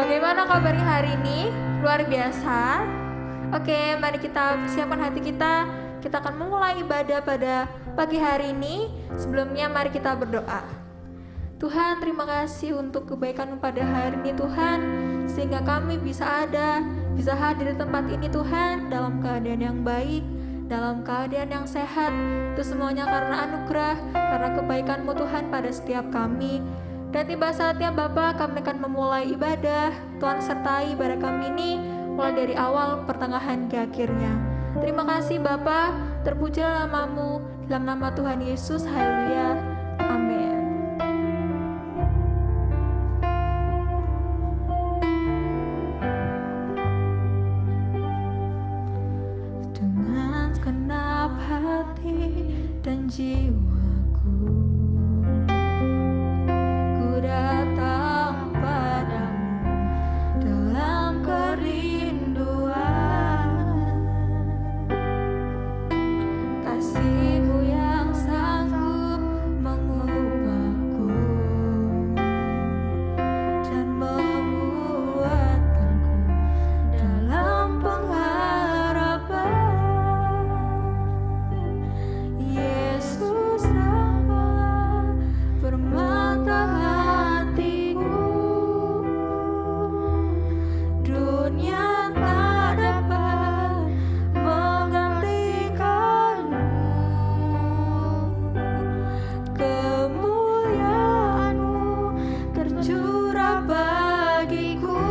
Bagaimana kabarnya hari ini? Luar biasa. Oke, mari kita persiapkan hati kita. Kita akan memulai ibadah pada pagi hari ini. Sebelumnya mari kita berdoa. Tuhan, terima kasih untuk kebaikan-Mu pada hari ini Tuhan, sehingga kami bisa hadir di tempat ini Tuhan, dalam keadaan yang baik, dalam keadaan yang sehat. Itu semuanya karena anugerah, karena kebaikan-Mu Tuhan pada setiap kami. Dan tiba saatnya Bapa, kami akan memulai ibadah. Tuhan sertai ibadah kami ini mulai dari awal, pertengahan, ke akhirnya. Terima kasih Bapa, terpujilah nama-Mu, dalam nama Tuhan Yesus, haleluya, amin. Dengan segenap hati dan jiwaku, datang padamu dalam kerinduan. Kasih-Mu yang sanggup mengubahku dan menguatkanku dalam pengharapan. Yesus Allah bermata dunia tak dapat menggantikanmu. Kemuliaan-Mu tercurah bagiku,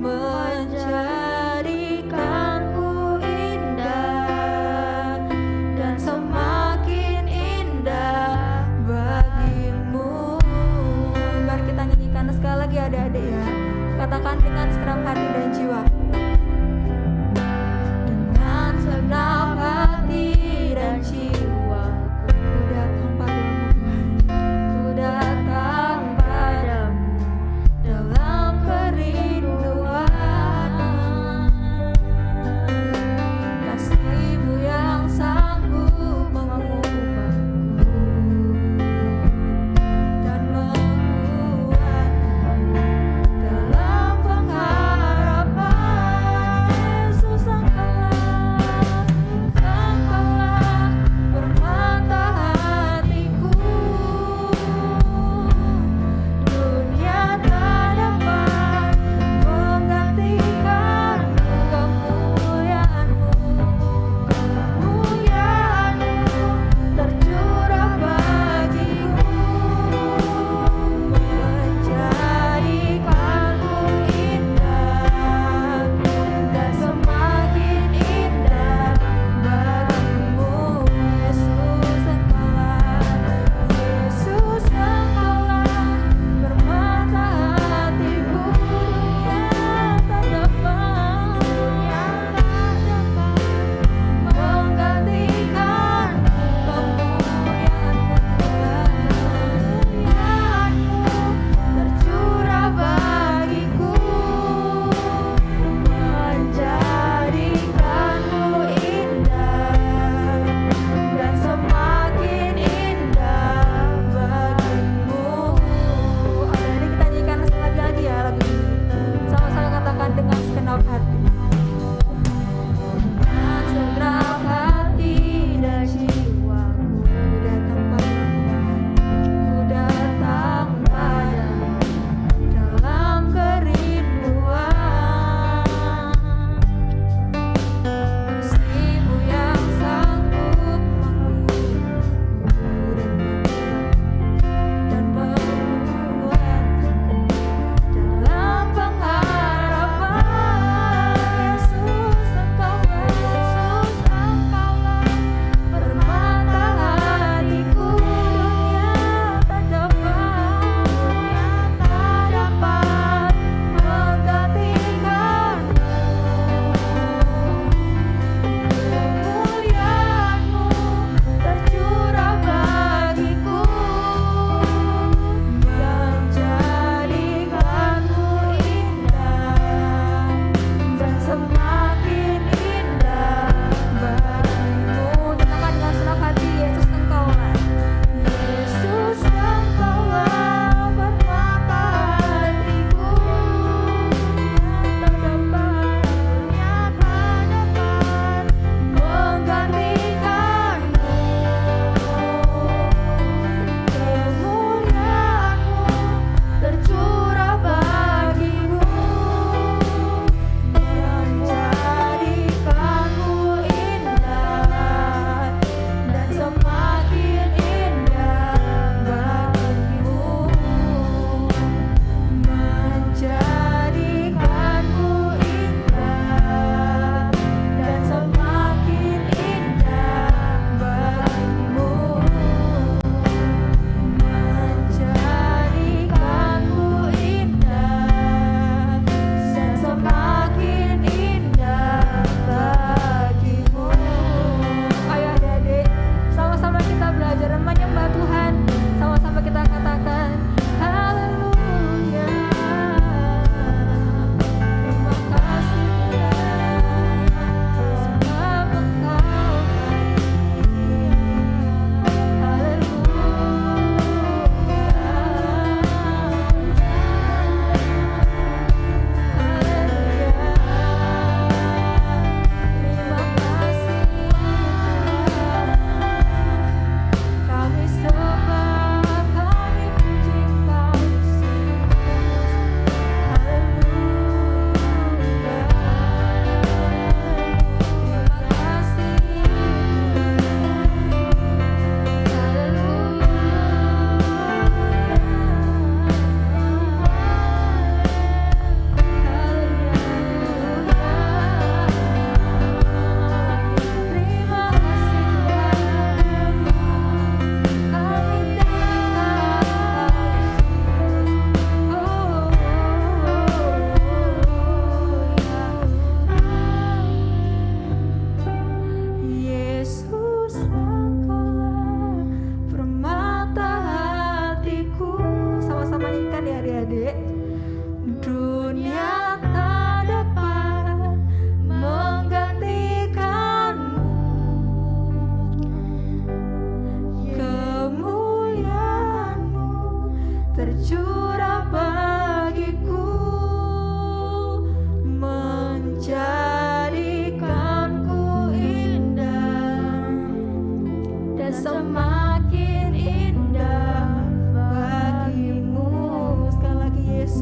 menjadikanku indah dan semakin indah bagimu. Mari kita nyanyikan sekali lagi adik-adik ya. Katakan dengan segenap hati dan jiwa. Dengan segenap hati dan jiwaku, ku datang padamu Tuhan. Ku datang padamu dalam kerinduan. Kasih-Mu yang sanggup mengubahku dan menguatkanku dalam pengharapan.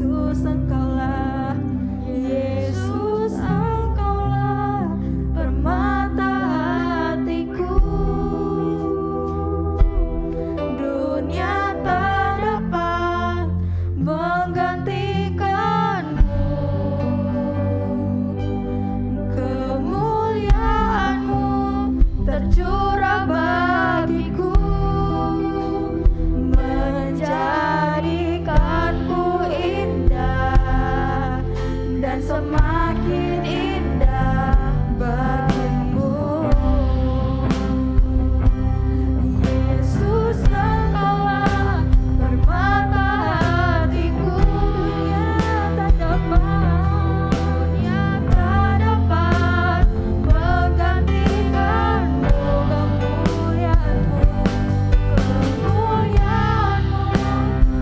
Yesus Engkaulah, Yesus Engkaulah permata hatiku. Dunia tak dapat menggantikanmu, kemuliaanmu tercurah bagiku, menjadikanku indah dan semakin indah bagimu. Yesus Engkaulah permata hatiku. Dunia tak dapat menggantikanmu, kemuliaanmu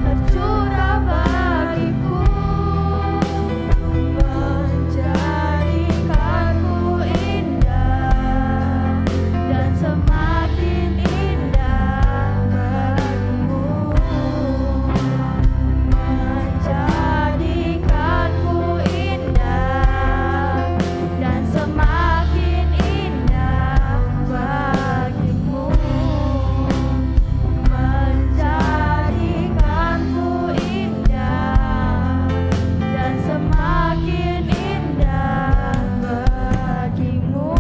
tercurah bagiku, menjadikanku indah dan semakin indah bagimu, menjadikanku indah dan semakin indah bagimu, menjadikanku indah dan semakin indah bagimu.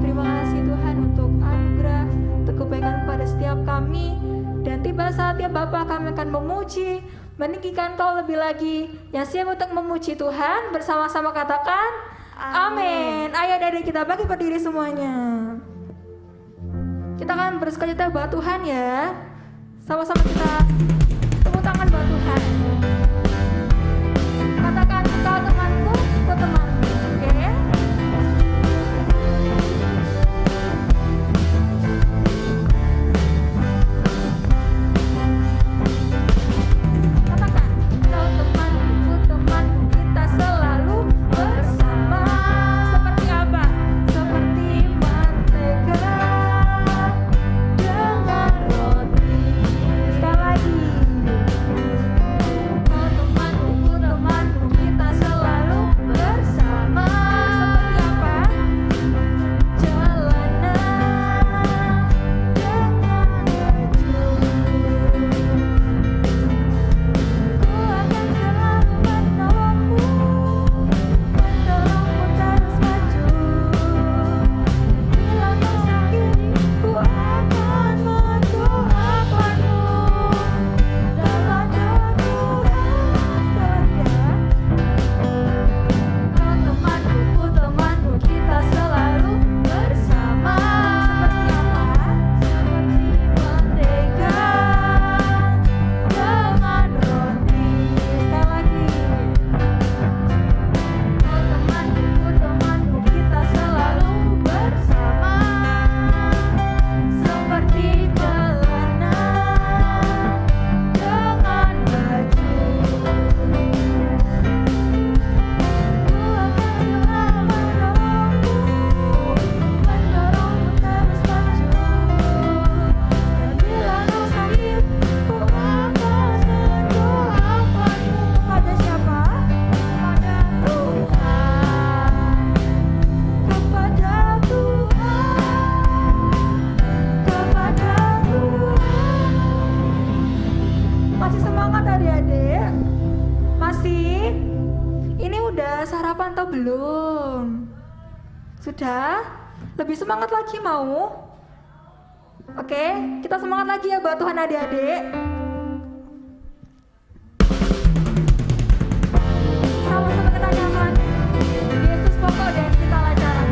Terima kasih Tuhan untuk anugerah, untuk kebaikan pada setiap kami. Dan tiba saatnya Bapa kami akan memuji, meninggikan Kau lebih lagi. Yang siap untuk memuji Tuhan, bersama-sama katakan amin. Ayo dari kita bagi berdiri semuanya. Kita akan bersukacita buat Tuhan ya. Sama-sama kita tepuk tangan buat Tuhan. Katakan kau temanku, kau temanku. Oke? Katakan kau temanku, temanku, kita selalu bersama. Seperti apa? Seperti mentega dengan roti. Sekali lagi. Kau temanku, temanku, kita selalu bersama. Seperti apa? Jalanan dengan baju. Ku akan selalu menolongmu, mendorongmu terus maju. Bila kau sakit, ku akan mendoakanmu. Dalam Tuhan setia. Kau temanku, temanku, kita selalu bersama. Seperti apa? Seperti mentega dengan roti. Sekali lagi. Kau temanku, temanku, kita selalu bersama. Seperti celana dengan baju. Ku akan selalu mendorongmu, mendorongmu terus maju. Dan bila kau sakit, ku akan mendoakanmu. Pada siapa? Pada Tuhan. Kepada Tuhan. Kepada Tuhan. Masih semangat adik-adik? Masih? Ini udah sarapan atau belum? Sudah? Lebih semangat lagi mau? Oke, kita semangat lagi ya buat Tuhan adik-adik. Sama-sama kita nyanyikan Yesus pokok dan kita lancaran.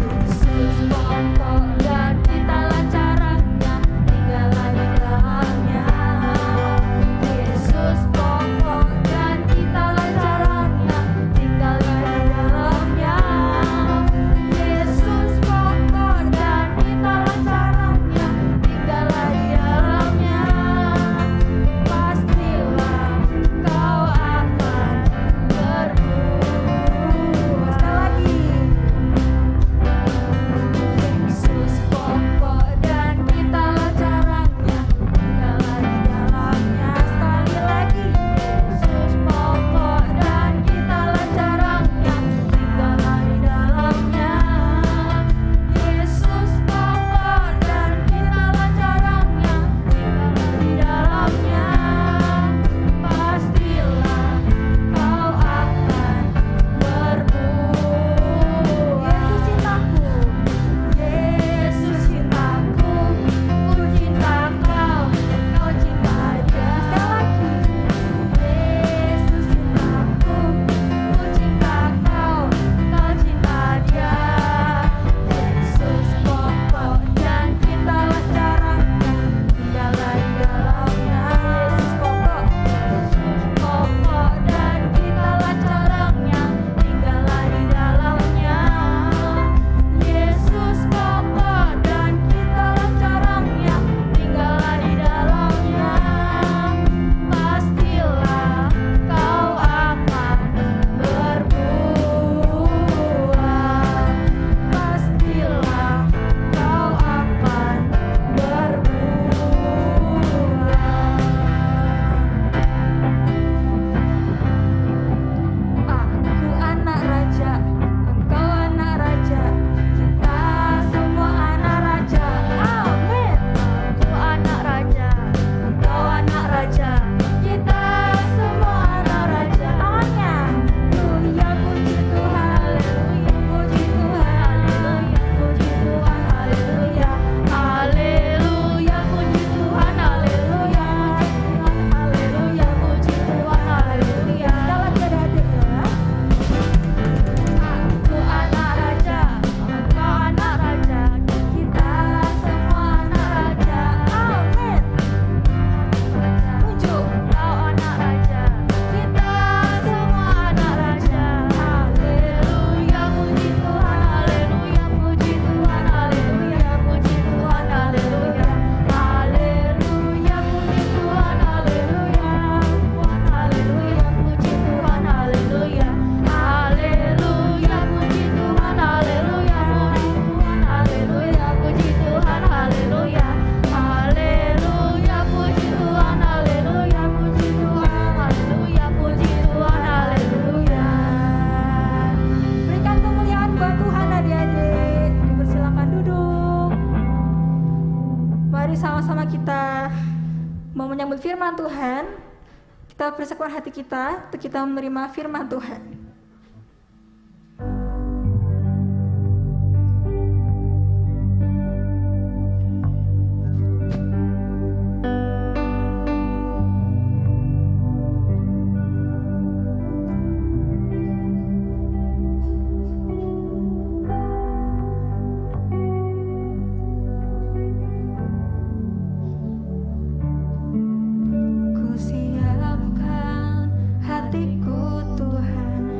Yesus pokok dan kita lancarannya, tinggallah di dalamnya. Yesus pokok dan kita lancarannya. firman Tuhan. Kita persiapkan hati kita untuk kita menerima firman Tuhan. Ku siapkan hatiku Tuhan.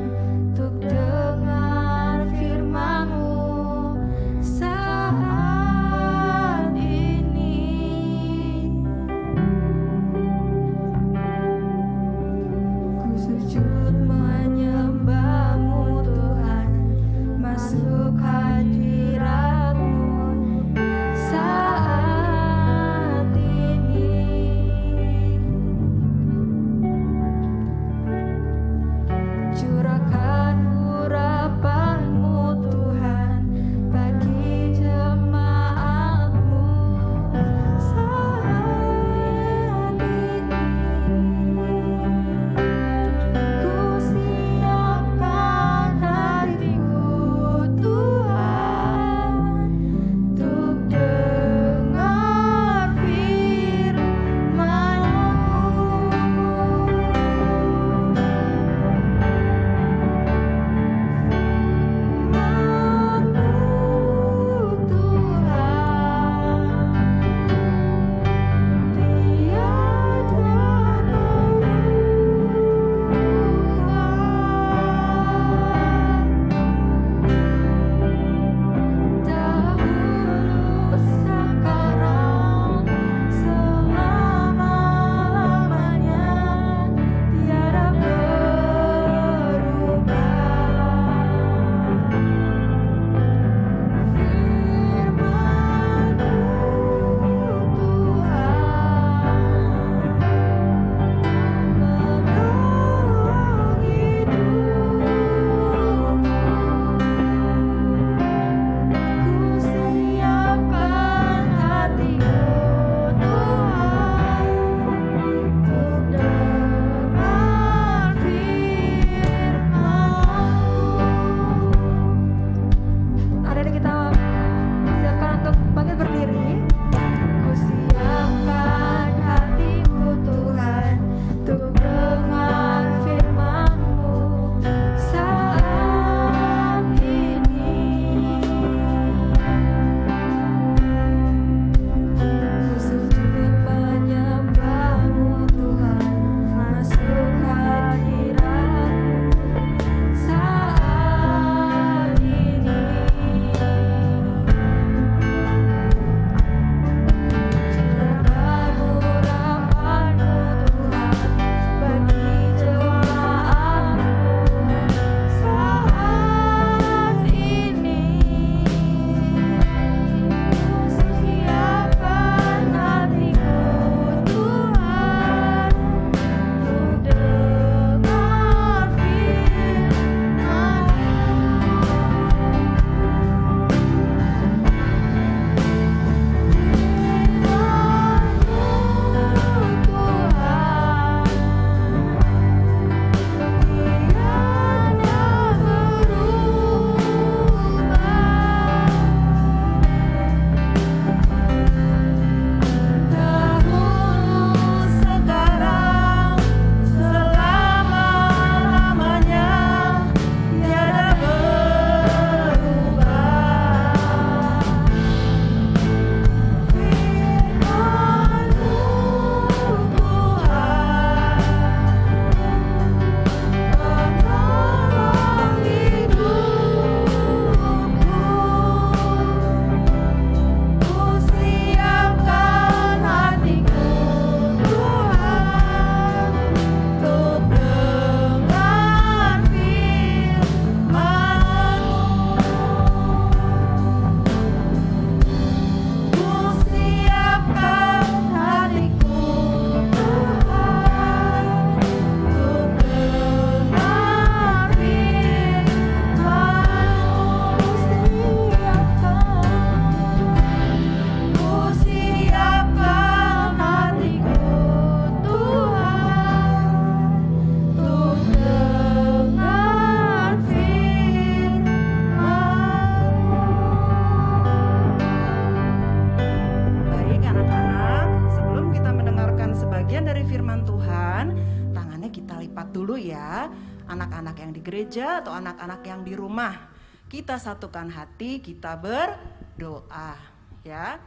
anak-anak yang di gereja atau anak-anak yang di rumah. Kita satukan hati, kita berdoa ya.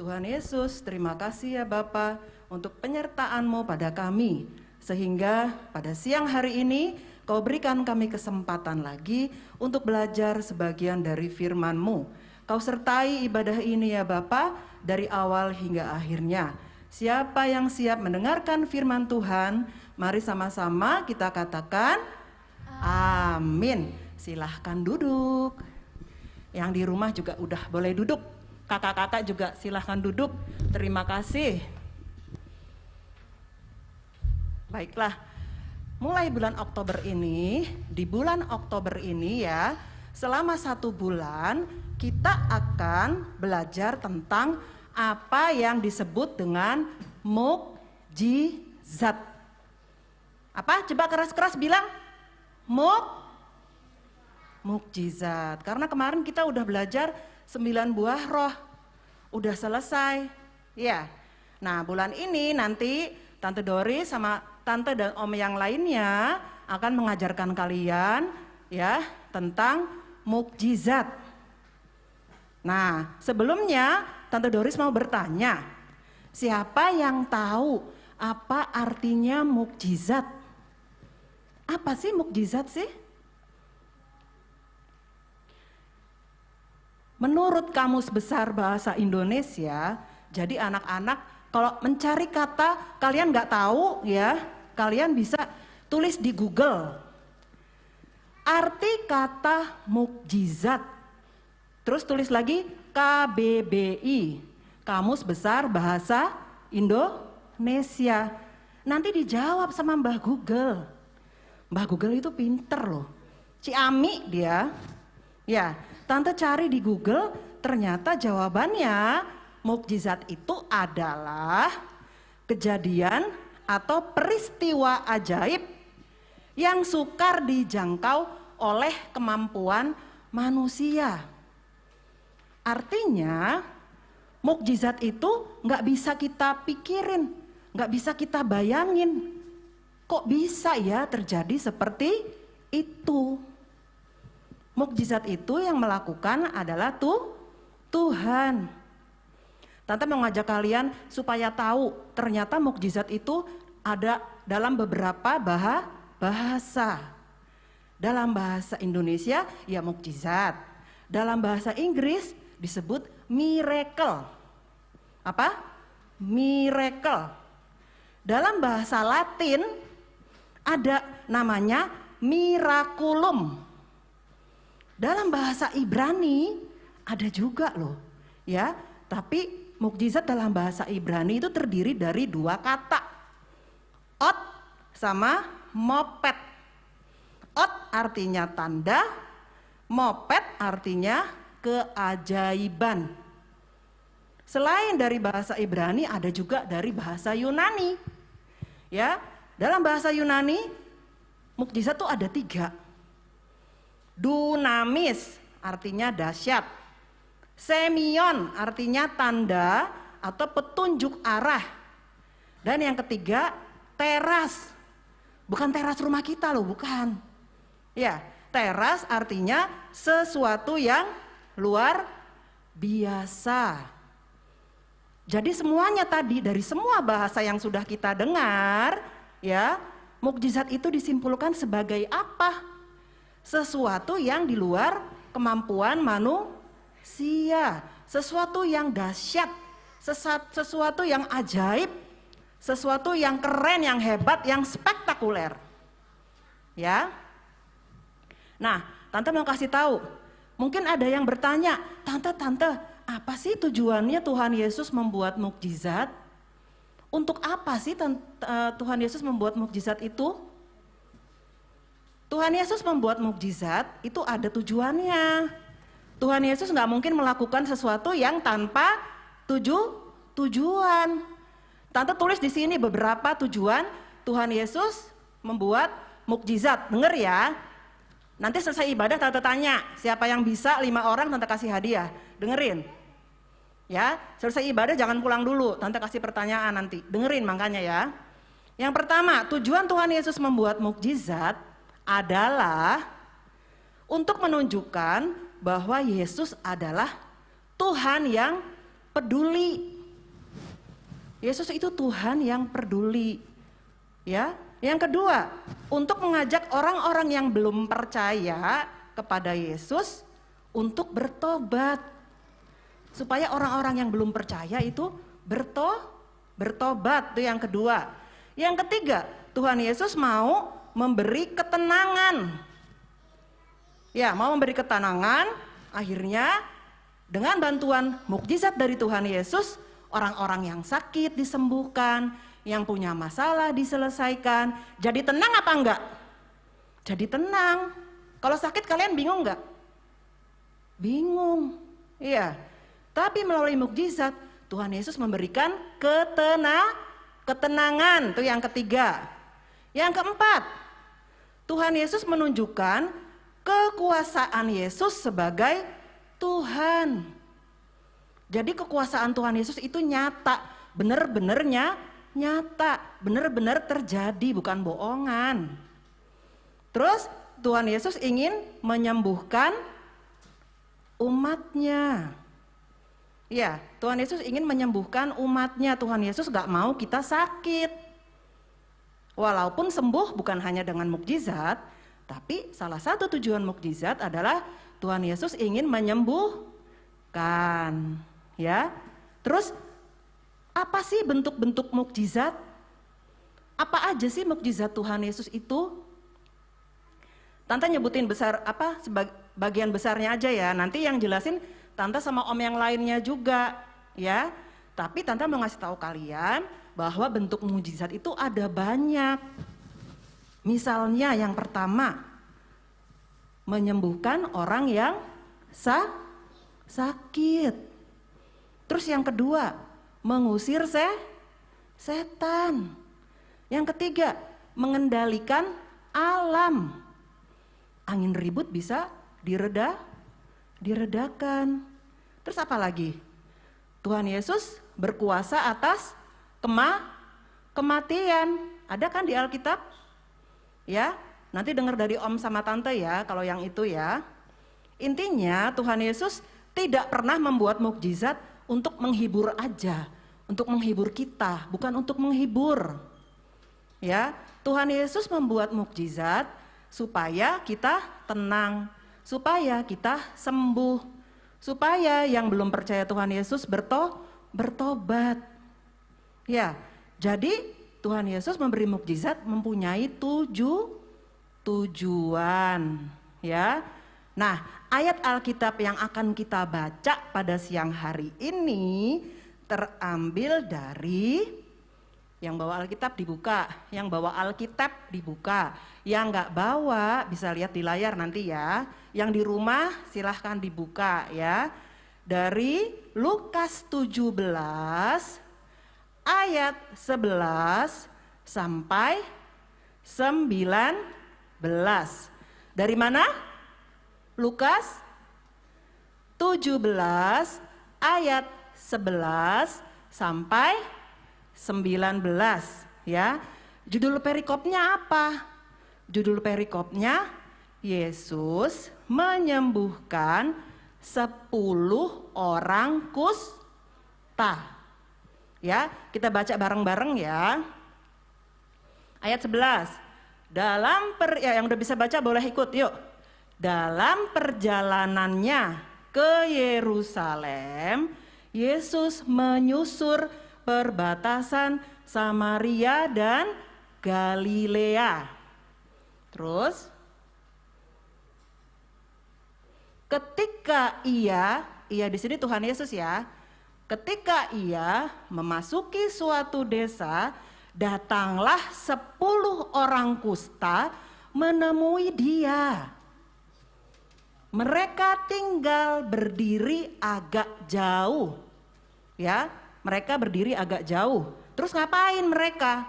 Tuhan Yesus, terima kasih ya Bapa untuk penyertaan-Mu pada kami. Sehingga pada siang hari ini Kau berikan kami kesempatan lagi untuk belajar sebagian dari firman-Mu. Kau sertai ibadah ini ya Bapa dari awal hingga akhirnya. Siapa yang siap mendengarkan firman Tuhan, mari sama-sama kita katakan amin. Silahkan duduk. Yang di rumah juga udah boleh duduk. Kakak-kakak juga silahkan duduk. Terima kasih. Baiklah. Mulai bulan Oktober ini, di bulan Oktober ini ya, selama 1 bulan kita akan belajar tentang apa yang disebut dengan mukjizat. Apa? Coba keras-keras bilang. Mukjizat. Karena kemarin kita udah belajar 9 buah roh. Udah selesai. Ya. Nah, bulan ini nanti Tante Doris sama Tante dan Om yang lainnya akan mengajarkan kalian ya tentang mukjizat. Nah, sebelumnya Tante Doris mau bertanya, siapa yang tahu apa artinya mukjizat? Apa sih mukjizat sih? Menurut Kamus Besar Bahasa Indonesia, jadi anak-anak kalau mencari kata kalian nggak tahu ya, kalian bisa tulis di Google. Arti kata mukjizat. Terus tulis lagi KBBI, Kamus Besar Bahasa Indonesia. Nanti dijawab sama Mbah Google. Mbah Google itu pinter loh. Ciami dia. Ya, Tante cari di Google, ternyata jawabannya mukjizat itu adalah kejadian atau peristiwa ajaib yang sukar dijangkau oleh kemampuan manusia. Artinya mukjizat itu nggak bisa kita pikirin, nggak bisa kita bayangin. Kok bisa ya terjadi seperti itu? Mukjizat itu yang melakukan adalah Tuhan. Tante mau ngajak kalian supaya tahu ternyata mukjizat itu ada dalam beberapa bahasa. Dalam bahasa Indonesia ya mukjizat. Dalam bahasa Inggris disebut miracle. Apa? Miracle. Dalam bahasa Latin ada namanya miraculum. Dalam bahasa Ibrani ada juga loh, ya. Tapi mukjizat dalam bahasa Ibrani itu terdiri dari 2 kata, ot sama moped. Ot artinya tanda, moped artinya keajaiban. Selain dari bahasa Ibrani ada juga dari bahasa Yunani. Ya, dalam bahasa Yunani mukjizat itu ada 3. Dunamis artinya dahsyat. Semion artinya tanda atau petunjuk arah. Dan yang ketiga teras. Bukan teras rumah kita loh, bukan. Ya, teras artinya sesuatu yang luar biasa. Jadi semuanya tadi dari semua bahasa yang sudah kita dengar, ya, mukjizat itu disimpulkan sebagai apa? Sesuatu yang di luar kemampuan manusia, sesuatu yang dahsyat, sesuatu yang ajaib, sesuatu yang keren, yang hebat, yang spektakuler. Ya. Nah, Tante mau kasih tahu. Mungkin ada yang bertanya, Tante, apa sih tujuannya Tuhan Yesus membuat mukjizat? Untuk apa sih Tuhan Yesus membuat mukjizat itu? Tuhan Yesus membuat mukjizat itu ada tujuannya. Tuhan Yesus nggak mungkin melakukan sesuatu yang tanpa tujuan. Tante tulis di sini beberapa tujuan Tuhan Yesus membuat mukjizat. Dengar ya. Nanti selesai ibadah Tante tanya, siapa yang bisa 5 orang Tante kasih hadiah. Dengerin. Ya, selesai ibadah jangan pulang dulu. Tante kasih pertanyaan nanti. Dengerin makanya ya. Yang pertama, tujuan Tuhan Yesus membuat mukjizat adalah untuk menunjukkan bahwa Yesus adalah Tuhan yang peduli. Yesus itu Tuhan yang peduli. Ya. Yang kedua, untuk mengajak orang-orang yang belum percaya kepada Yesus untuk bertobat. Supaya orang-orang yang belum percaya itu bertobat, itu yang kedua. Yang ketiga, Tuhan Yesus mau memberi ketenangan. Ya, mau memberi ketenangan, akhirnya dengan bantuan mukjizat dari Tuhan Yesus, orang-orang yang sakit disembuhkan, yang punya masalah diselesaikan. Jadi tenang apa enggak? Jadi tenang. Kalau sakit kalian bingung enggak? Bingung. Iya. Tapi melalui mukjizat, Tuhan Yesus memberikan ketenangan. Itu yang ketiga. Yang keempat, Tuhan Yesus menunjukkan kekuasaan Yesus sebagai Tuhan. Jadi kekuasaan Tuhan Yesus itu nyata, benar-benar nyata, benar-benar terjadi, bukan bohongan. Terus Tuhan Yesus ingin menyembuhkan umatnya. Ya, Tuhan Yesus ingin menyembuhkan umatnya. Tuhan Yesus gak mau kita sakit. Walaupun sembuh bukan hanya dengan mukjizat, tapi salah satu tujuan mukjizat adalah Tuhan Yesus ingin menyembuhkan. Ya, terus apa sih bentuk-bentuk mukjizat? Apa aja sih mukjizat Tuhan Yesus itu? Tante nyebutin bagian besarnya aja ya. Nanti yang jelasin Tante sama om yang lainnya juga, ya. Tapi Tante mau ngasih tahu kalian bahwa bentuk mukjizat itu ada banyak. Misalnya yang pertama, menyembuhkan orang yang sakit. Terus yang kedua, mengusir setan. Yang ketiga, mengendalikan alam. Angin ribut bisa diredakan. Terus apa lagi? Tuhan Yesus berkuasa atas kematian. Ada kan di Alkitab? Ya, nanti dengar dari om sama tante ya kalau yang itu ya. Intinya Tuhan Yesus tidak pernah membuat mukjizat untuk menghibur aja, untuk menghibur kita, bukan untuk menghibur. Ya, Tuhan Yesus membuat mukjizat supaya kita tenang, supaya kita sembuh, supaya yang belum percaya Tuhan Yesus bertobat. Ya, jadi Tuhan Yesus memberi mukjizat mempunyai tujuan, ya. Nah, ayat Alkitab yang akan kita baca pada siang hari ini terambil dari yang bawa Alkitab dibuka, yang bawa Alkitab dibuka, yang nggak bawa bisa lihat di layar nanti ya. Yang di rumah silahkan dibuka ya. Dari Lukas 17 ayat 11 sampai 19. Dari mana? Lukas 17 ayat 11 sampai 19 ya. Judul perikopnya apa? Judul perikopnya Yesus menyembuhkan 10 orang kusta. Ya, kita baca bareng-bareng ya. Ayat 11. Yang udah bisa baca boleh ikut yuk. Dalam perjalanannya ke Yerusalem, Yesus menyusur perbatasan Samaria dan Galilea. Terus ketika ia di sini Tuhan Yesus ya. Ketika ia memasuki suatu desa, datanglah 10 orang kusta menemui dia. Mereka tinggal berdiri agak jauh. Ya, mereka berdiri agak jauh. Terus ngapain mereka?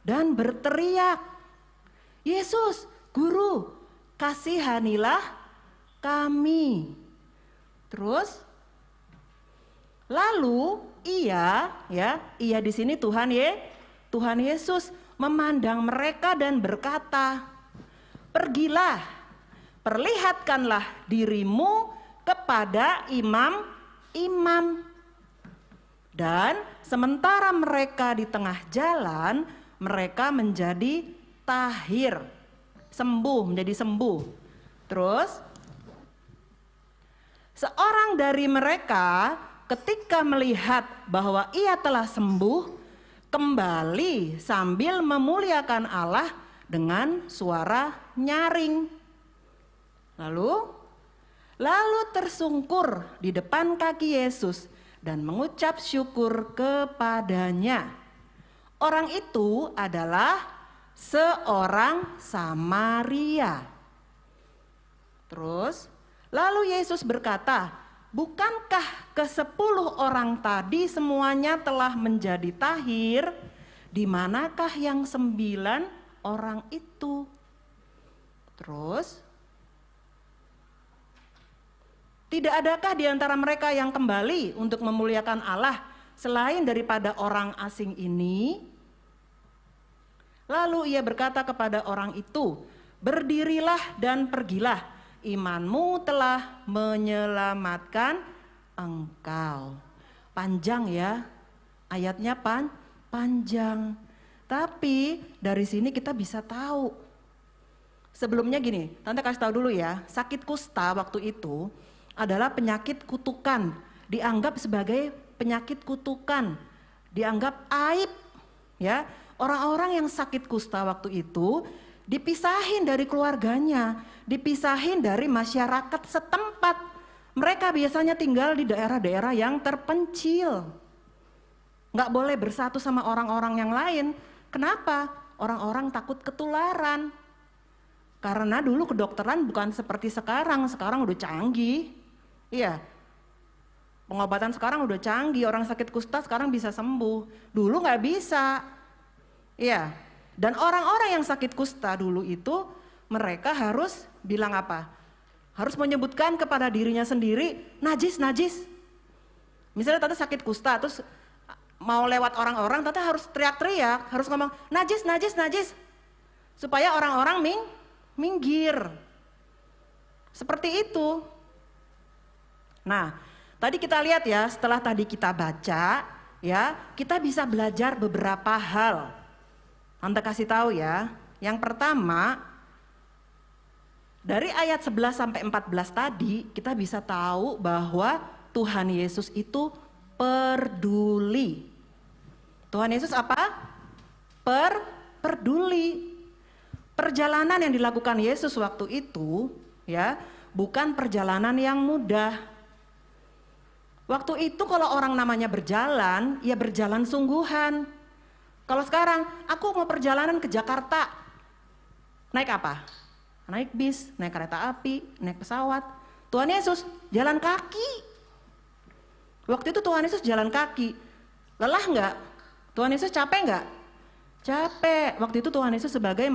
Dan berteriak, "Yesus, Guru, kasihanilah kami." Terus lalu ia di sini Tuhan Yesus memandang mereka dan berkata, pergilah, perlihatkanlah dirimu kepada imam-imam. Dan sementara mereka di tengah jalan, mereka menjadi tahir, menjadi sembuh. Terus seorang dari mereka ketika melihat bahwa ia telah sembuh, kembali sambil memuliakan Allah dengan suara nyaring. Lalu tersungkur di depan kaki Yesus dan mengucap syukur kepadanya. Orang itu adalah seorang Samaria. Terus, lalu Yesus berkata, bukankah ke-10 orang tadi semuanya telah menjadi tahir? Di manakah yang 9 orang itu? Terus, tidak adakah di antara mereka yang kembali untuk memuliakan Allah selain daripada orang asing ini? Lalu ia berkata kepada orang itu, berdirilah dan pergilah, imanmu telah menyelamatkan engkau. Panjang ya, ayatnya panjang. Tapi dari sini kita bisa tahu. Sebelumnya gini, Tante kasih tahu dulu ya, sakit kusta waktu itu adalah penyakit kutukan, dianggap sebagai penyakit kutukan, dianggap aib ya. Orang-orang yang sakit kusta waktu itu dipisahin dari keluarganya, dipisahin dari masyarakat setempat. Mereka biasanya tinggal di daerah-daerah yang terpencil, nggak boleh bersatu sama orang-orang yang lain. Kenapa? Orang-orang takut ketularan. Karena dulu kedokteran bukan seperti sekarang udah canggih. Iya, pengobatan sekarang udah canggih, orang sakit kusta sekarang bisa sembuh. Dulu nggak bisa. Iya, dan orang-orang yang sakit kusta dulu itu mereka harus bilang apa? Harus menyebutkan kepada dirinya sendiri, najis. Misalnya Tante sakit kusta, terus mau lewat orang-orang, Tante harus teriak-teriak, harus ngomong najis. Supaya orang-orang minggir. Seperti itu. Nah, tadi kita lihat ya, setelah tadi kita baca, ya, kita bisa belajar beberapa hal. Tante kasih tahu ya. Yang pertama, dari ayat 11 sampai 14 tadi, kita bisa tahu bahwa Tuhan Yesus itu peduli. Tuhan Yesus apa? Peduli. Perjalanan yang dilakukan Yesus waktu itu, ya, bukan perjalanan yang mudah. Waktu itu kalau orang namanya berjalan, ya berjalan sungguhan. Kalau sekarang, aku mau perjalanan ke Jakarta, naik apa? Naik bis, naik kereta api, naik pesawat. Tuhan Yesus jalan kaki. Waktu itu Tuhan Yesus jalan kaki. Lelah nggak? Tuhan Yesus capek nggak? Capek. Waktu itu Tuhan Yesus sebagai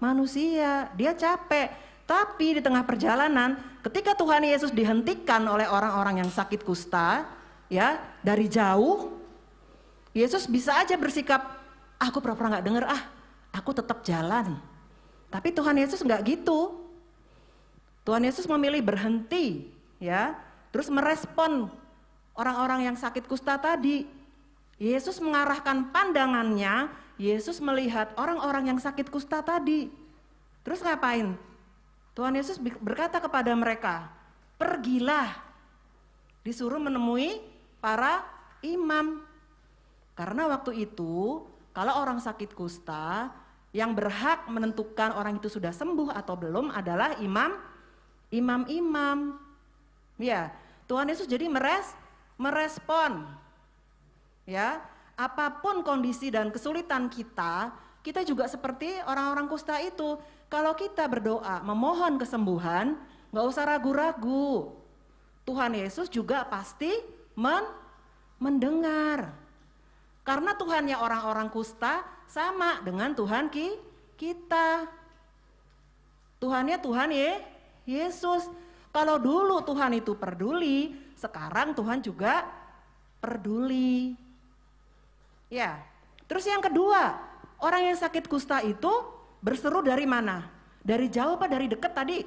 manusia, dia capek. Tapi di tengah perjalanan, ketika Tuhan Yesus dihentikan oleh orang-orang yang sakit kusta, ya, dari jauh, Yesus bisa aja bersikap, aku pura-pura nggak denger, aku tetap jalan. Tapi Tuhan Yesus nggak gitu. Tuhan Yesus memilih berhenti, ya, terus merespon orang-orang yang sakit kusta tadi. Yesus mengarahkan pandangannya, Yesus melihat orang-orang yang sakit kusta tadi. Terus ngapain? Tuhan Yesus berkata kepada mereka, pergilah, disuruh menemui para imam. Karena waktu itu, kalau orang sakit kusta, yang berhak menentukan orang itu sudah sembuh atau belum adalah imam-imam. Ya, Tuhan Yesus jadi merespon. Ya, apapun kondisi dan kesulitan kita juga seperti orang-orang kusta itu. Kalau kita berdoa, memohon kesembuhan, nggak usah ragu-ragu. Tuhan Yesus juga pasti mendengar. Karena Tuhannya orang-orang kusta sama dengan Tuhan kita. Tuhannya Tuhan Yesus. Kalau dulu Tuhan itu peduli, sekarang Tuhan juga peduli. Ya. Terus yang kedua, orang yang sakit kusta itu berseru dari mana? Dari jauh apa dari dekat tadi?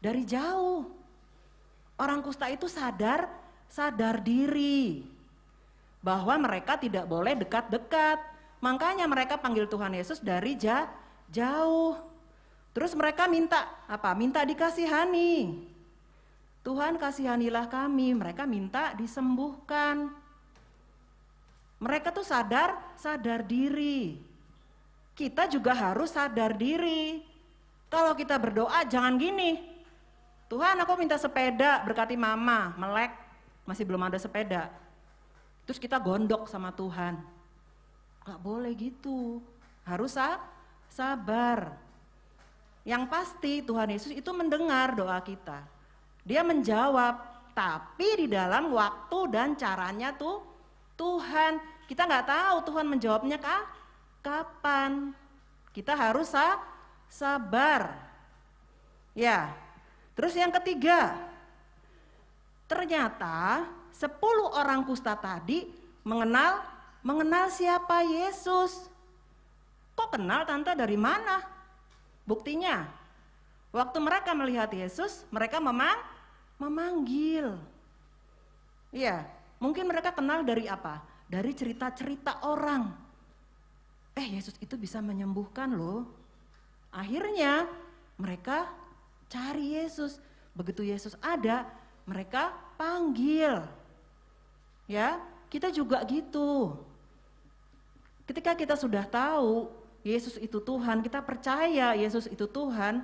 Dari jauh. Orang kusta itu sadar diri bahwa mereka tidak boleh dekat-dekat. Makanya mereka panggil Tuhan Yesus dari jauh. Terus mereka minta apa? Minta dikasihani. Tuhan kasihanilah kami. Mereka minta disembuhkan. Mereka tuh sadar diri. Kita juga harus sadar diri. Kalau kita berdoa jangan gini. Tuhan, aku minta sepeda, berkati mama, melek, masih belum ada sepeda. Terus kita gondok sama Tuhan. Gak boleh gitu, harus sabar. Yang pasti Tuhan Yesus itu mendengar doa kita. Dia menjawab, tapi di dalam waktu dan caranya tuh Tuhan. Kita gak tahu Tuhan menjawabnya kapan. Kita harus sabar. Ya. Terus yang ketiga, ternyata 10 orang kusta tadi mengenal siapa Yesus. Kok kenal tante, dari mana? Buktinya, waktu mereka melihat Yesus, mereka memanggil. Iya, mungkin mereka kenal dari apa? Dari cerita-cerita orang. Yesus itu bisa menyembuhkan loh. Akhirnya mereka cari Yesus. Begitu Yesus ada, mereka panggil. Ya, kita juga gitu. Ketika kita sudah tahu Yesus itu Tuhan, kita percaya Yesus itu Tuhan,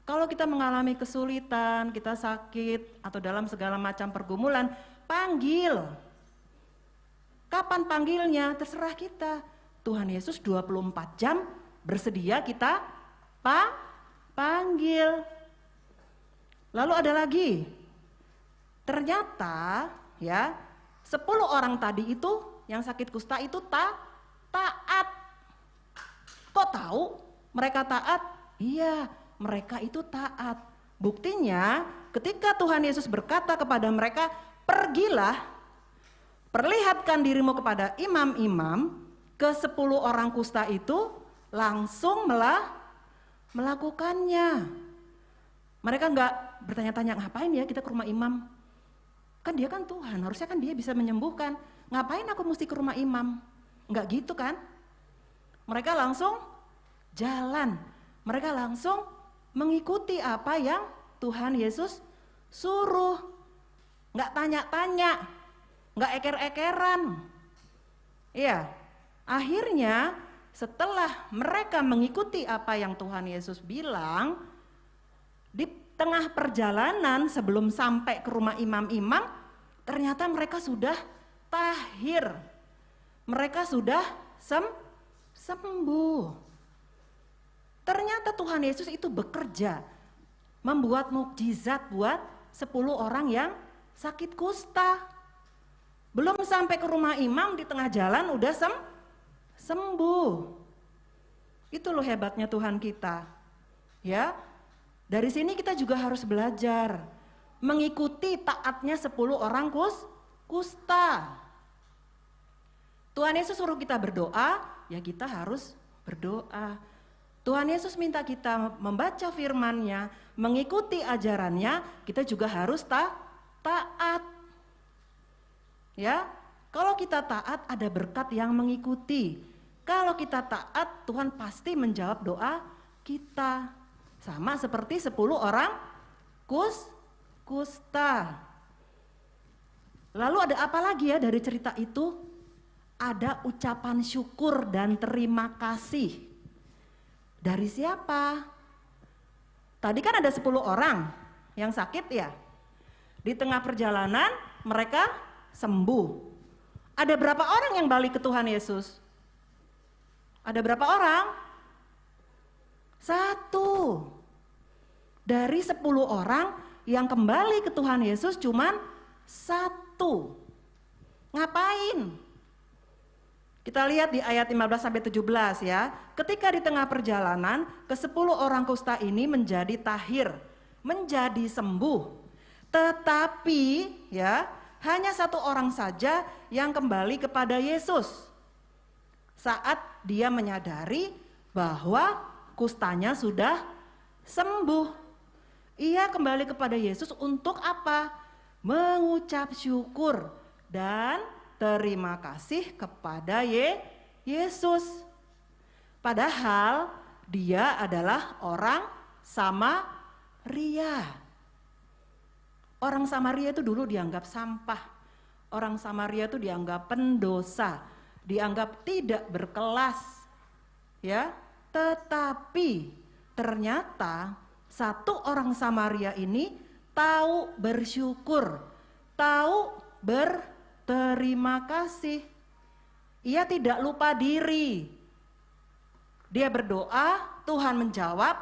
kalau kita mengalami kesulitan, kita sakit atau dalam segala macam pergumulan, panggil. Kapan panggilnya? Terserah kita. Tuhan Yesus 24 jam bersedia kita panggil. Lalu ada lagi, ternyata ya 10 orang tadi itu yang sakit kusta itu taat. Kok tahu mereka taat? Iya, mereka itu taat. Buktinya ketika Tuhan Yesus berkata kepada mereka, pergilah, perlihatkan dirimu kepada imam-imam, ke 10 orang kusta itu langsung melakukannya. Mereka enggak bertanya-tanya, ngapain ya kita ke rumah imam? Kan dia kan Tuhan, harusnya kan dia bisa menyembuhkan. Ngapain aku mesti ke rumah imam? Enggak gitu kan? Mereka langsung jalan. Mereka langsung mengikuti apa yang Tuhan Yesus suruh. Enggak tanya-tanya, enggak eker-ekeran. Iya, akhirnya setelah mereka mengikuti apa yang Tuhan Yesus bilang, di tengah perjalanan sebelum sampai ke rumah imam-imam, ternyata mereka sudah tahir. Mereka sudah sembuh. Ternyata Tuhan Yesus itu bekerja, membuat mukjizat buat 10 orang yang sakit kusta. Belum sampai ke rumah imam, di tengah jalan udah sembuh. Itu loh hebatnya Tuhan kita. Ya. Dari sini kita juga harus belajar mengikuti taatnya 10 orang kusta. Tuhan Yesus suruh kita berdoa, ya kita harus berdoa. Tuhan Yesus minta kita membaca firman-Nya, mengikuti ajarannya, kita juga harus taat. Ya, kalau kita taat ada berkat yang mengikuti. Kalau kita taat, Tuhan pasti menjawab doa kita. Sama seperti 10 orang kusta. Lalu ada apa lagi ya dari cerita itu? Ada ucapan syukur dan terima kasih. Dari siapa? Tadi kan ada 10 orang yang sakit ya. Di tengah perjalanan mereka sembuh. Ada berapa orang yang balik ke Tuhan Yesus? Ada berapa orang? 1. Dari 10 orang yang kembali ke Tuhan Yesus cuman 1. Ngapain? Kita lihat di ayat 15-17 ya. Ketika di tengah perjalanan, ke-10 orang kusta ini menjadi tahir, menjadi sembuh. Tetapi ya, hanya 1 orang saja yang kembali kepada Yesus. Saat dia menyadari bahwa kustanya sudah sembuh. Ia kembali kepada Yesus untuk apa? Mengucap syukur dan terima kasih kepada Yesus. Padahal dia adalah orang Samaria. Orang Samaria itu dulu dianggap sampah. Orang Samaria itu dianggap pendosa, dianggap tidak berkelas. Ya, tetapi ternyata satu orang Samaria ini tahu bersyukur, tahu berterima kasih. Ia tidak lupa diri. Dia berdoa, Tuhan menjawab,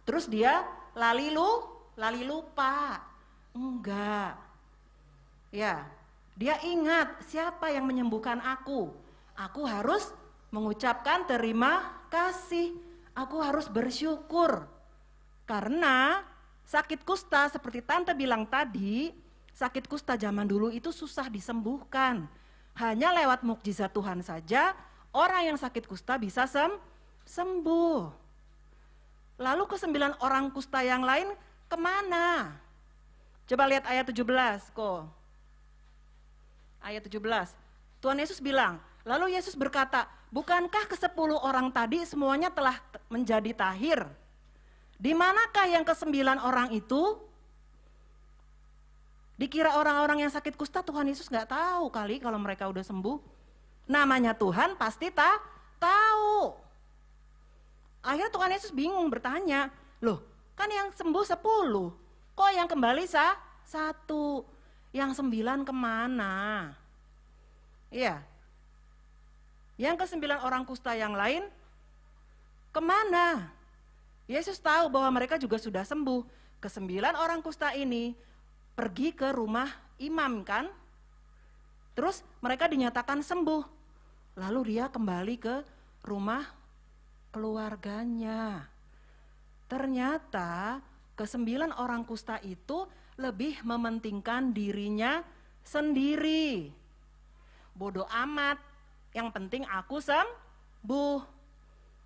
terus dia lali lupa. Enggak. Ya, dia ingat siapa yang menyembuhkan aku. Aku harus mengucapkan terima kasih. Aku harus bersyukur. Karena sakit kusta seperti Tante bilang tadi, sakit kusta zaman dulu itu susah disembuhkan. Hanya lewat mukjizat Tuhan saja orang yang sakit kusta bisa sembuh. Lalu ke-9 orang kusta yang lain kemana? Coba lihat ayat 17 kok. Ayat 17. Tuhan Yesus bilang, lalu Yesus berkata, bukankah ke-10 orang tadi semuanya telah menjadi tahir? Di manakah yang ke-9 orang itu? Dikira orang-orang yang sakit kusta Tuhan Yesus gak tahu kali kalau mereka udah sembuh. Namanya Tuhan pasti tahu. Akhirnya Tuhan Yesus bingung bertanya, loh kan yang sembuh 10, kok yang kembali 1, yang 9 kemana? Iya, yang ke-9 orang kusta yang lain kemana? Yesus tahu bahwa mereka juga sudah sembuh. Ke-9 orang kusta ini pergi ke rumah imam kan, terus mereka dinyatakan sembuh. Lalu dia kembali ke rumah keluarganya. Ternyata ke-9 orang kusta itu lebih mementingkan dirinya sendiri. Bodoh amat, yang penting aku sembuh.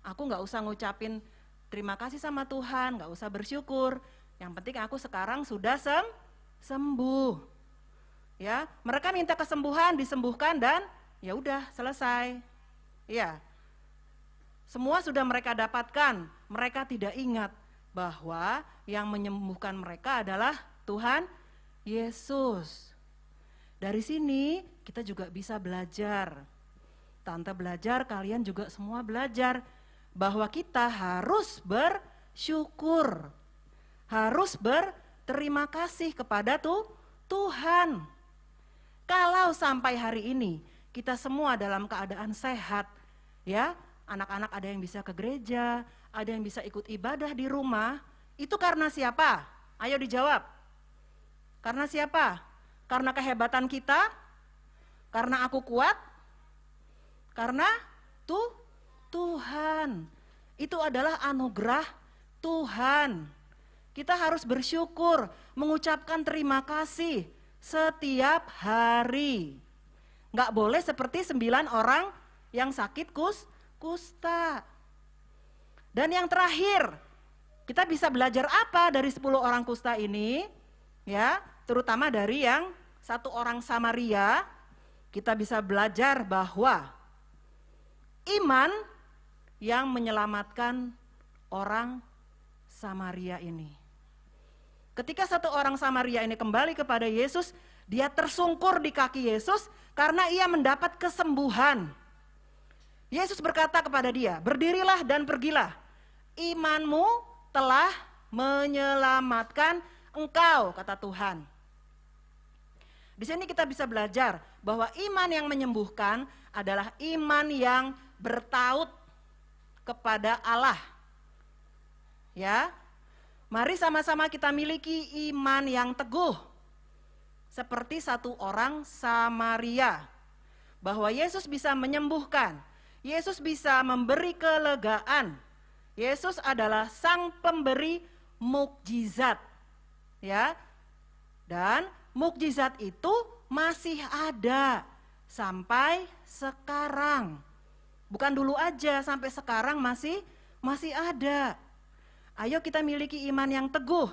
Aku gak usah ngucapin terima kasih sama Tuhan, gak usah bersyukur. Yang penting aku sekarang sudah sembuh. Ya, mereka minta kesembuhan, disembuhkan dan ya udah selesai. Ya. Semua sudah mereka dapatkan, mereka tidak ingat bahwa yang menyembuhkan mereka adalah Tuhan Yesus. Dari sini kita juga bisa belajar. Tante belajar, kalian juga semua belajar bahwa kita harus bersyukur. Harus berterima kasih kepada Tuhan. Kalau sampai hari ini kita semua dalam keadaan sehat, ya, anak-anak ada yang bisa ke gereja, ada yang bisa ikut ibadah di rumah, itu karena siapa? Ayo dijawab. Karena siapa? Karena kehebatan kita? Karena aku kuat? Karena Tuhan. Itu adalah anugerah Tuhan. Kita harus bersyukur, mengucapkan terima kasih setiap hari. Nggak boleh seperti 9 orang yang sakit kusta. Dan yang terakhir, kita bisa belajar apa dari 10 orang kusta ini? Ya, terutama dari yang 1 orang Samaria, kita bisa belajar bahwa iman yang menyelamatkan orang Samaria ini. Ketika 1 orang Samaria ini kembali kepada Yesus, dia tersungkur di kaki Yesus karena ia mendapat kesembuhan. Yesus berkata kepada dia, berdirilah dan pergilah, imanmu telah menyelamatkan engkau, kata Tuhan. Di sini kita bisa belajar bahwa iman yang menyembuhkan adalah iman yang bertaut kepada Allah. Ya, mari sama-sama kita miliki iman yang teguh, seperti 1 orang Samaria, bahwa Yesus bisa menyembuhkan, Yesus bisa memberi kelegaan. Yesus adalah sang pemberi mukjizat. Ya. Dan mukjizat itu masih ada sampai sekarang. Bukan dulu aja, sampai sekarang masih masih ada. Ayo kita miliki iman yang teguh,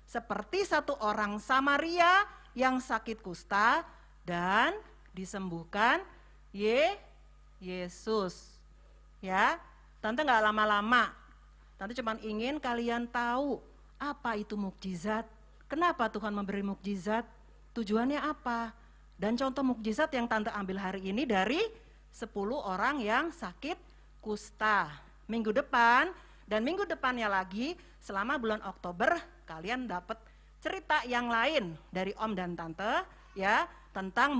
seperti satu orang Samaria yang sakit kusta dan disembuhkan Yesus. Ya, Tante nggak lama-lama. Tante cuma ingin kalian tahu apa itu mukjizat. Kenapa Tuhan memberi mukjizat? Tujuannya apa? Dan contoh mukjizat yang Tante ambil hari ini dari 10 orang yang sakit kusta. Minggu depan dan minggu depannya lagi selama bulan Oktober kalian dapat cerita yang lain dari Om dan Tante ya tentang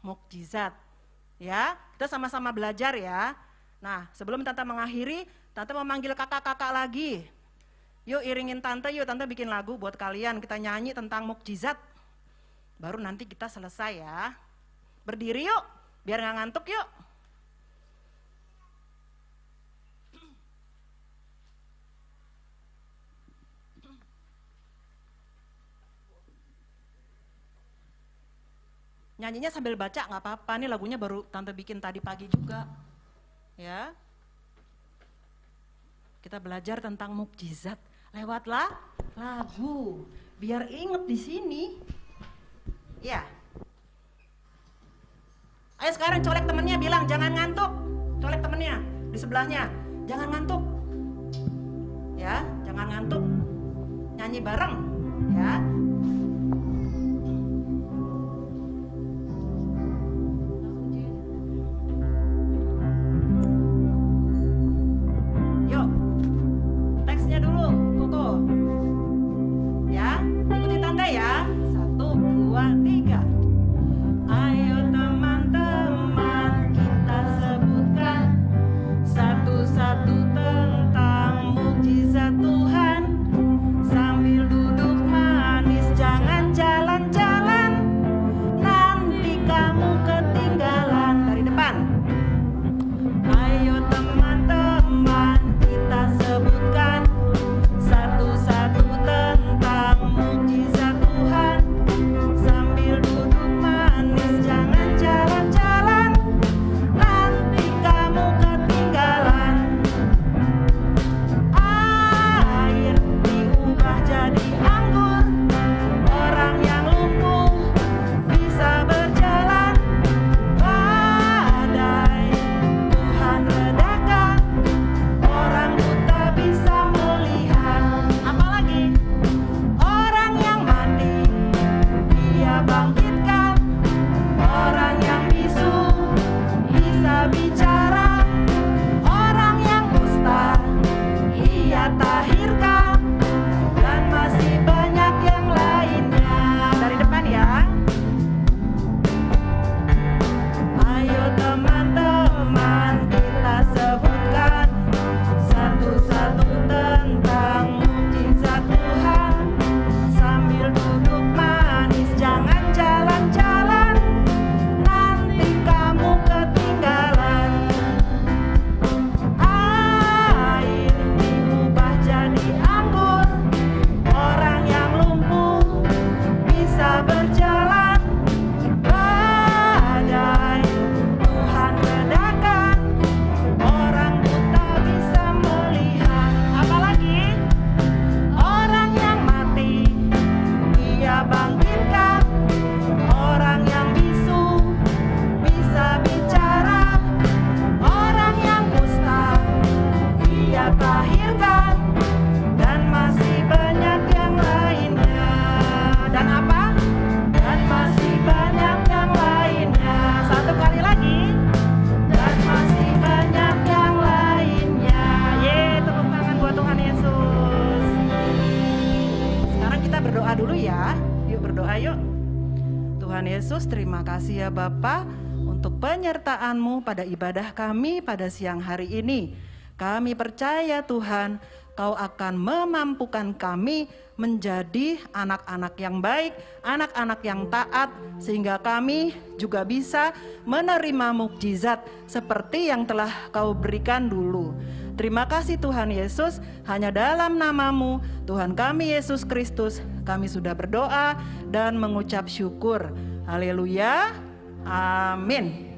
mukjizat. Ya, kita sama-sama belajar ya. Nah, sebelum Tante mengakhiri, Tante memanggil kakak-kakak lagi. Yuk iringin Tante, yuk Tante bikin lagu buat kalian, kita nyanyi tentang mukjizat. Baru nanti kita selesai ya. Berdiri yuk, biar gak ngantuk yuk. Nyanyinya sambil baca gak apa-apa, nih lagunya baru Tante bikin tadi pagi juga. Ya. Kita belajar tentang mukjizat lewatlah lagu. Biar inget di sini. Ya. Ayo sekarang colek temennya, bilang jangan ngantuk. Colek temennya di sebelahnya, jangan ngantuk. Ya, jangan ngantuk. Nyanyi bareng, ya. Yuk, teksnya dulu, Koko. Ya, ikutin Tante ya. 1, 2, 3. Ayo teman-teman kita sebutkan satu-satu tentang mukjizat Tuhan. Sambil duduk manis jangan jalan-jalan, nanti kamu ketinggalan. Dari depan. Ayo teman-teman kita sebutkan satu-satu tentang mukjizat Tuhan. Sambil duduk manis jangan jalan-jalan, nanti kamu ketinggalan. Air diubah jadi anggur, orang yang lumpuh bisa berjalan. Badai Tuhan redakan, orang buta bisa melihat. Apalagi orang yang mati Dia bangkitkan, orang yang bisu bisa bicara, orang yang kusta Ia tahirkan, dan masih banyak yang lainnya. Dari depan ya. Ayo teman-teman kita sebutkan satu-satu tentang mukjizat Tuhan. Sambil duduk manis jangan jalan-jalan, nanti kamu ketinggalan. Air diubah jadi anggur, orang yang lumpuh bisa berjalan. Badai Tuhan redakan, orang buta bisa melihat. Apalagi orang yang mati Dia bangkitkan, orang yang bisu bisa bicara, orang yang kusta Ia tahirkan, dan masih banyak yang lainnya. Dan apa? Dan masih banyak yang lainnya. Satu kali lagi. Dan masih banyak yang lainnya. Tepuk tangan buat Tuhan Yesus. Sekarang kita berdoa dulu ya. Yuk berdoa yuk. Tuhan Yesus, terima kasih ya Bapa untuk penyertaan-Mu pada ibadah kami pada siang hari ini. Kami percaya Tuhan, Kau akan memampukan kami menjadi anak-anak yang baik, anak-anak yang taat, sehingga kami juga bisa menerima mukjizat seperti yang telah Kau berikan dulu. Terima kasih Tuhan Yesus, hanya dalam nama-Mu, Tuhan kami Yesus Kristus, kami sudah berdoa dan mengucap syukur. Haleluya, amin.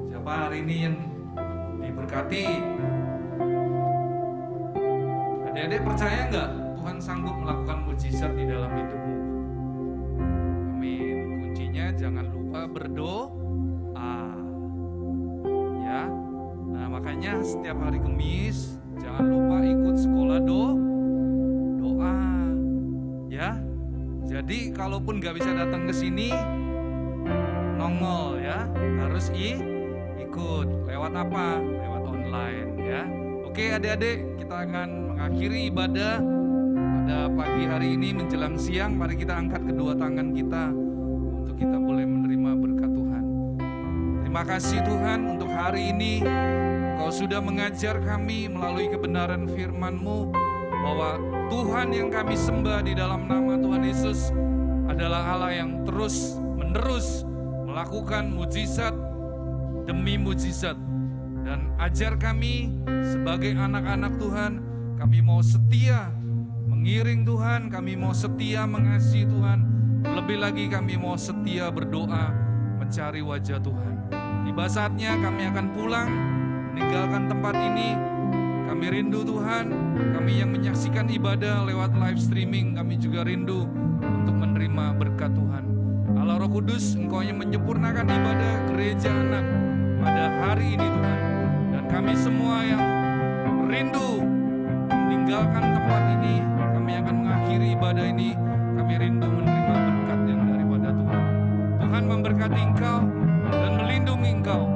Siapa hari ini yang diberkati Adik-adik percaya nggak Tuhan sanggup melakukan mujizat di dalam hidupmu? Amin. Kuncinya jangan lupa berdoa. Ya. Nah, makanya setiap hari Kamis jangan lupa ikut sekolah doa. Ya. Jadi kalaupun nggak bisa datang ke sini, nongol ya, harus ikut. Lewat apa? Lewat online ya. Oke adik-adik, kita akan mengakhiri ibadah pada pagi hari ini menjelang siang. Mari kita angkat kedua tangan kita untuk kita boleh menerima berkat Tuhan. Terima kasih Tuhan untuk hari ini. Engkau sudah mengajar kami melalui kebenaran firman-Mu bahwa Tuhan yang kami sembah di dalam nama Tuhan Yesus adalah Allah yang terus menerus melakukan mujizat demi mujizat. Dan ajar kami sebagai anak-anak Tuhan, kami mau setia mengiring Tuhan, kami mau setia mengasihi Tuhan, lebih lagi kami mau setia berdoa mencari wajah Tuhan. Tiba saatnya kami akan pulang, meninggalkan tempat ini. Kami rindu Tuhan, kami yang menyaksikan ibadah lewat live streaming, kami juga rindu untuk menerima berkat Tuhan. Allah Roh Kudus, Engkau yang menyempurnakan ibadah gereja anak pada hari ini Tuhan. Dan kami semua yang rindu meninggalkan tempat ini, kami akan mengakhiri ibadah ini, kami rindu menerima berkat yang daripada Tuhan. Tuhan memberkati engkau dan melindungi engkau.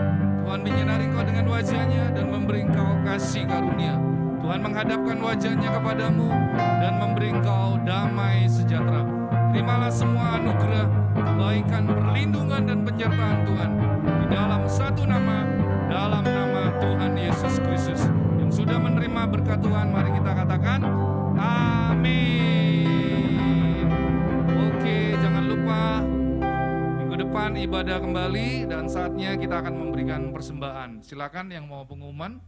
Tuhan menyinari engkau dengan wajahnya dan memberi engkau kasih karunia. Tuhan menghadapkan wajahnya kepadamu dan memberi engkau damai sejahtera. Terimalah semua anugerah, kebaikan, perlindungan dan penyertaan Tuhan di dalam satu nama, dalam nama Tuhan Yesus Kristus. Yang sudah menerima berkat Tuhan, mari kita katakan amin. Oke, jangan lupa minggu depan ibadah kembali dan saatnya kita akan memberikan persembahan. Silakan yang mau pengumuman.